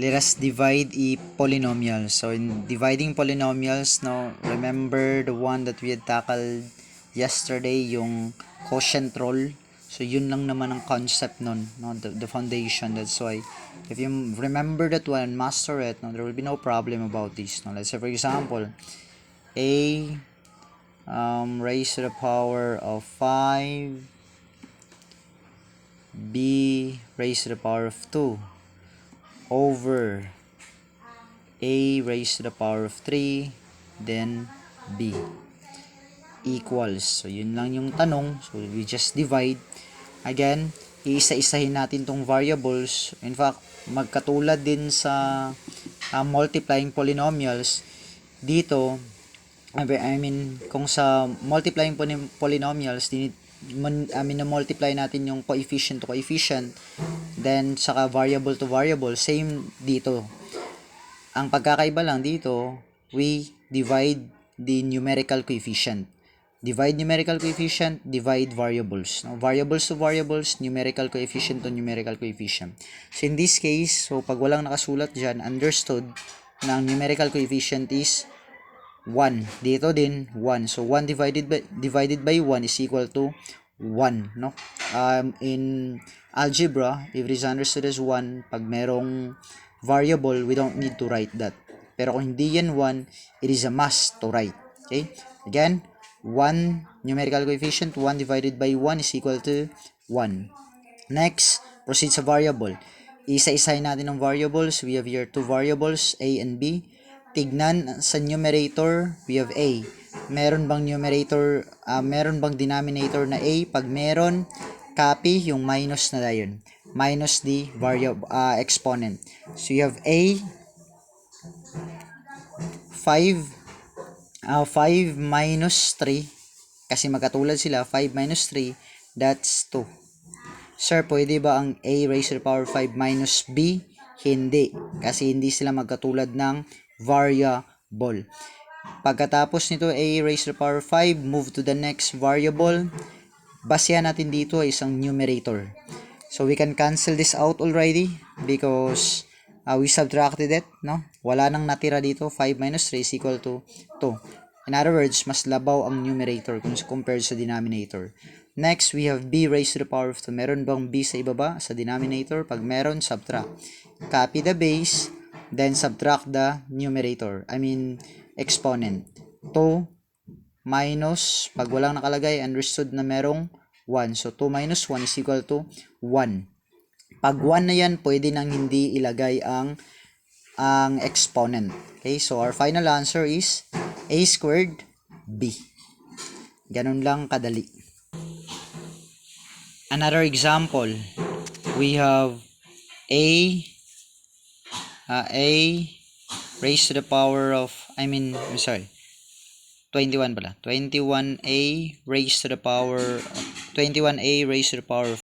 Let us divide a polynomial. So in dividing polynomials, now remember the one that we had tackled yesterday, yung quotient rule. So yun lang naman ang concept nun, no? The foundation. That's why if you remember that one, master it, no, there will be no problem about this. No? Let's say for example, a raised to the power of 5, b raised to the power of 2 over a raised to the power of 3, then b equals. So yun lang yung tanong. So we just divide. Again, iisa-isahin natin tong variables. In fact, magkatulad din sa multiplying polynomials. Dito, I mean, kung sa multiplying polynomials, multiply natin yung coefficient to coefficient, then saka variable to variable, same dito. Ang pagkakaiba lang dito, we divide the numerical coefficient. Divide numerical coefficient, divide variables. No? Variables to variables, numerical coefficient to numerical coefficient. So in this case, so pag walang nakasulat dyan, understood na ang numerical coefficient is 1. Dito din 1. So 1 divided by 1 is equal to 1, no? In algebra, if it is understood as 1, pag merong variable, we don't need to write that. Pero kung hindi yan 1, it is a must to write. Okay? Again, 1 numerical coefficient, 1 divided by 1 is equal to 1. Next, proceed sa variable. Isa-isahin natin ng variables. We have here two variables, A and B. Tignan sa numerator, we have A. Meron bang numerator, meron bang denominator na A? Pag meron, copy yung minus na yun. Minus the variable exponent. So you have A 5 minus 3 kasi magkatulad sila. 5 minus 3, that's 2. Sir, pwede ba ang A raised to the power 5 minus B? Hindi, kasi hindi sila magkatulad ng variable. Pagkatapos nito, A raised to the power 5, move to the next variable. Basehan natin dito ay isang numerator. So we can cancel this out already because we subtracted it, no? Wala nang natira dito. 5 minus 3 is equal to 2. In other words, mas labaw ang numerator kung compared sa denominator. Next, we have b raised to the power of 2. Meron bang b sa ibaba sa denominator? Pag meron, subtract. Copy the base, then subtract the numerator. I mean, exponent. 2 minus, pag walang nakalagay, understood na merong 1. So, 2 minus 1 is equal to 1. Pag 1 na yan, pwede nang hindi ilagay ang exponent. Okay, so our final answer is a squared b. Ganun lang kadali. Another example, we have a raised to the power of, 21 pala. 21a raised to the power of